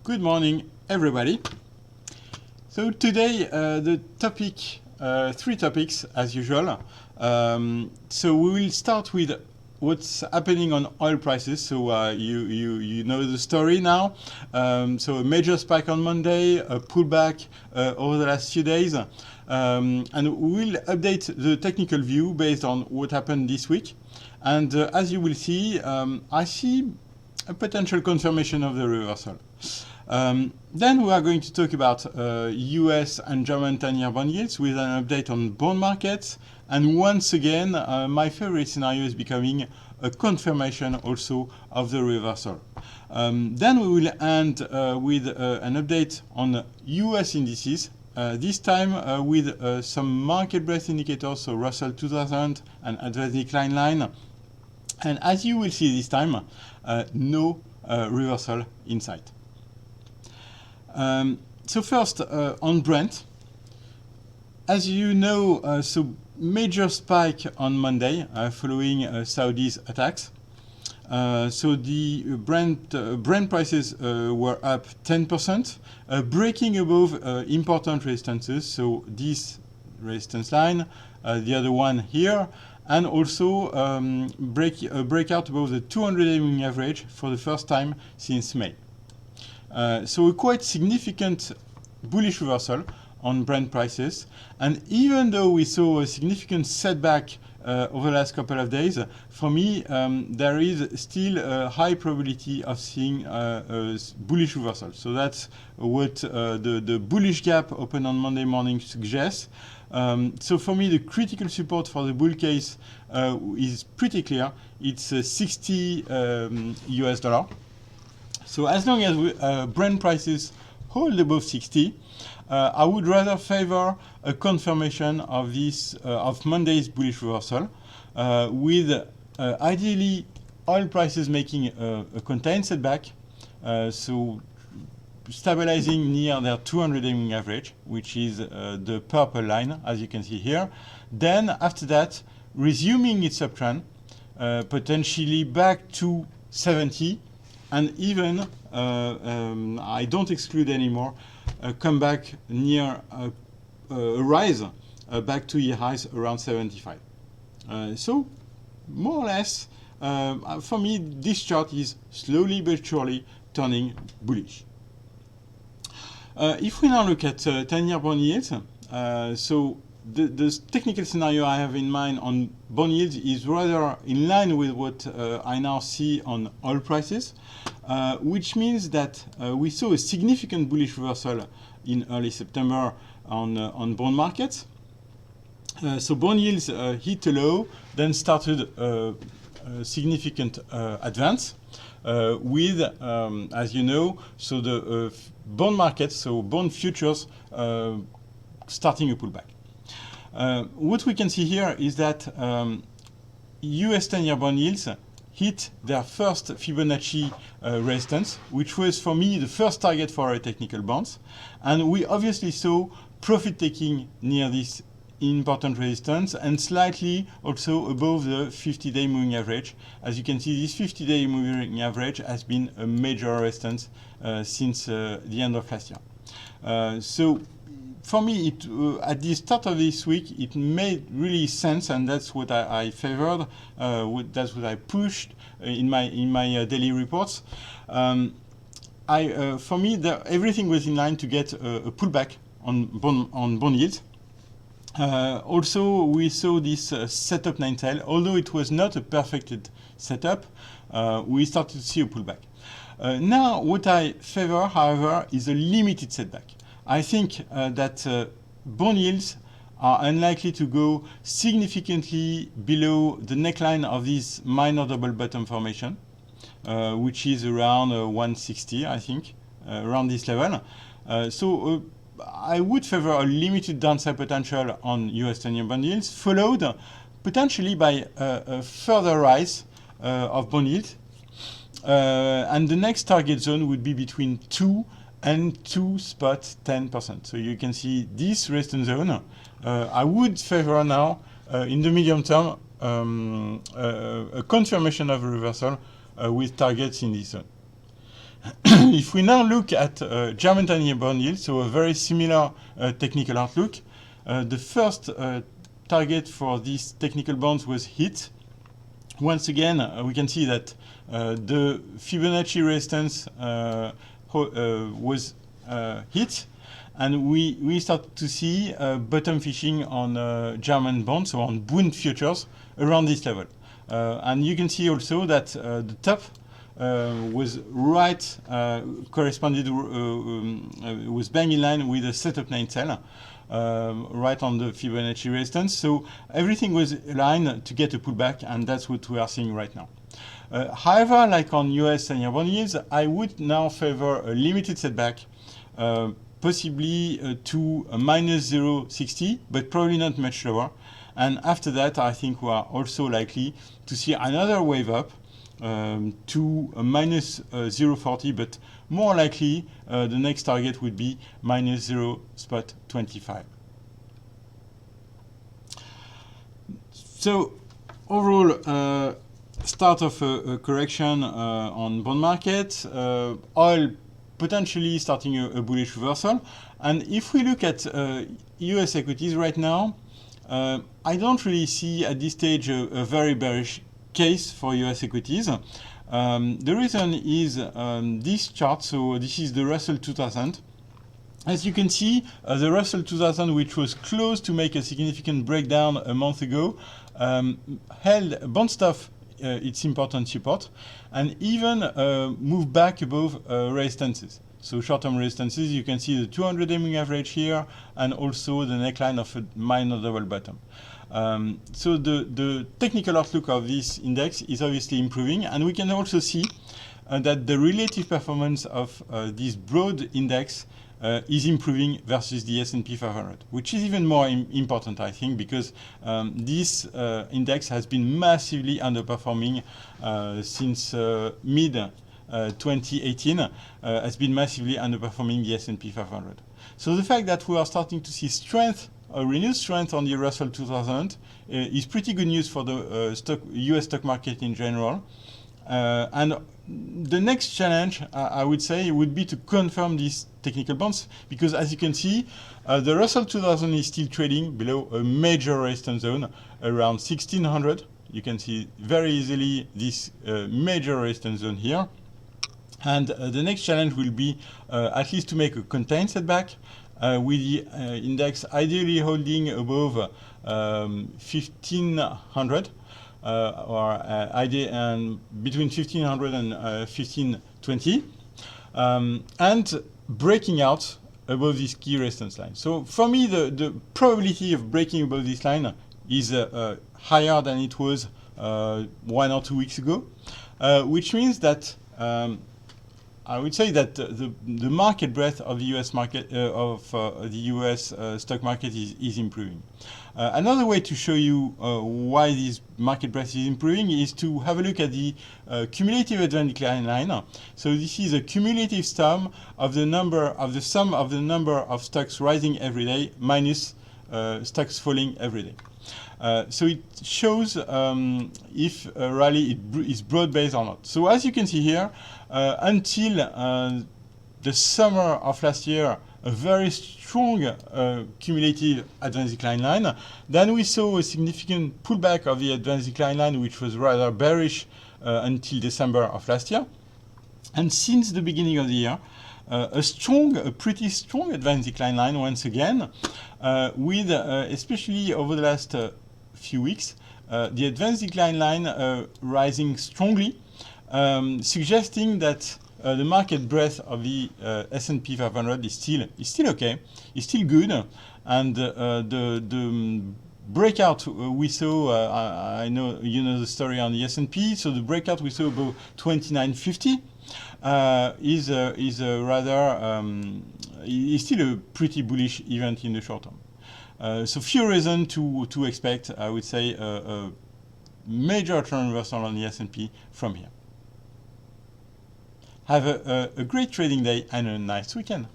Good morning, everybody. So today, the topic, three topics as usual. So we will start with what's happening on oil prices. So you know the story now. So a major spike on Monday, a pullback over the last few days, and we'll update the technical view based on what happened this week. And as you will see, I see a potential confirmation of the reversal. Then we are going to talk about US and German 10-year bond yields with an update on bond markets. And once again, my favorite scenario is becoming a confirmation also of the reversal. Then we will end with an update on US indices, this time with some market-based indicators, so Russell 2000 and advanced decline line. And as you will see this time, no reversal in sight. So first, on Brent. As you know, so major spike on Monday following Saudi's attacks. So the Brent prices were up 10%, breaking above important resistances. So this resistance line, the other one here, and also breakout above the 200-day moving average for the first time since May. So a quite significant bullish reversal on Brent prices. And even though we saw a significant setback over the last couple of days, for me, there is still a high probability of seeing a bullish reversal. So that's what the bullish gap open on Monday morning suggests. So for me, the critical support for the bull case is pretty clear. It's 60 US dollar. So as long as Brent prices hold above 60, I would rather favor a confirmation of this of Monday's bullish reversal, with ideally oil prices making a contained setback, so stabilizing near their 200-day moving average, which is the purple line, as you can see here. Then after that, resuming its uptrend, potentially back to 70, and even, I don't exclude anymore, come back near a rise back to year highs around 75. So more or less, for me, this chart is slowly but surely turning bullish. If we now look at 10-year bond yields, so the technical scenario I have in mind on bond yields is rather in line with what I now see on oil prices, which means that we saw a significant bullish reversal in early September on bond markets. So bond yields hit a low, then started a significant advance with, as you know, so the bond markets, so bond futures, starting a pullback. What we can see here is that US 10-year bond yields hit their first Fibonacci resistance, which was for me the first target for our technical bonds. And we obviously saw profit taking near this important resistance and slightly also above the 50-day moving average. As you can see, this 50-day moving average has been a major resistance since the end of last year. So for me, at the start of this week, it made really sense, and that's what I favored. That's what I pushed in my daily reports. For me, everything was in line to get a pullback on bond yields. Also, we saw this setup 9 tail. Although it was not a perfected setup, we started to see a pullback. Now, what I favor, however, is a limited setback. I think that bond yields are unlikely to go significantly below the neckline of this minor double bottom formation, which is around 160, I think, around this level. So I would favor a limited downside potential on US 10-year bond yields, followed potentially by a further rise of bond yield. And the next target zone would be between 2 and 2.10%. So you can see this resistance zone. I would favor now, in the medium term, a confirmation of a reversal with targets in this zone. If we now look at German 10-year bond yield, so a very similar technical outlook, the first target for these technical bonds was hit. Once again, we can see that the Fibonacci resistance was hit, and we start to see bottom fishing on German bonds, so on Bund futures, around this level. And you can see also that the top was right, corresponded, was bang in line with the setup 9 cell, right on the Fibonacci resistance. So everything was aligned to get a pullback, and that's what we are seeing right now. However, like on US 10-year bond yields, I would now favor a limited setback, possibly to a minus 0.60, but probably not much lower. And after that, I think we are also likely to see another wave up to a minus 0.40, but more likely the next target would be minus 0.25. So overall, start of a correction on bond market, oil potentially starting a bullish reversal. And if we look at US equities right now, I don't really see at this stage a very bearish case for US equities. The reason is this chart. So this is the Russell 2000. As you can see, the Russell 2000, which was close to make a significant breakdown a month ago, held bond stuff its important support, and even moved back above resistances. So short-term resistances, you can see the 200 moving average here, and also the neckline of a minor double bottom. So the technical outlook of this index is obviously improving, and we can also see that the relative performance of this broad index is improving versus the S&P 500, which is even more important, I think, because this index has been massively underperforming since mid 2018, has been massively underperforming the S&P 500. So the fact that we are starting to see strength, renewed strength on the Russell 2000 is pretty good news for the US stock market in general. And the next challenge, I would say, would be to confirm these technical bonds, because as you can see, the Russell 2000 is still trading below a major resistance zone around 1600. You can see very easily this major resistance zone here. And the next challenge will be at least to make a contained setback with the index ideally holding above 1500. And between 1500 and 1520, and breaking out above this key resistance line. So for me, the probability of breaking above this line is higher than it was 1 or 2 weeks ago, which means that I would say that the market breadth of the US market the US stock market is improving. Another way to show you why this market breadth is improving is to have a look at the cumulative advance decline line. So this is a cumulative sum of the sum of the number of stocks rising every day minus stocks falling every day. So it shows if a rally is broad-based or not. So as you can see here, until the summer of last year, a very strong cumulative advance decline line. Then we saw a significant pullback of the advance decline line, which was rather bearish until December of last year. And since the beginning of the year, a pretty strong advance decline line once again, with especially over the last few weeks, the advance decline line rising strongly, suggesting that the market breadth of the S&P 500 is still okay, is still good, and the breakout we saw, I know you know the story on the S&P, so the breakout we saw above 2950 is still a pretty bullish event in the short term. So few reasons to expect, I would say, a major trend reversal on the S&P from here. Have a great trading day and a nice weekend.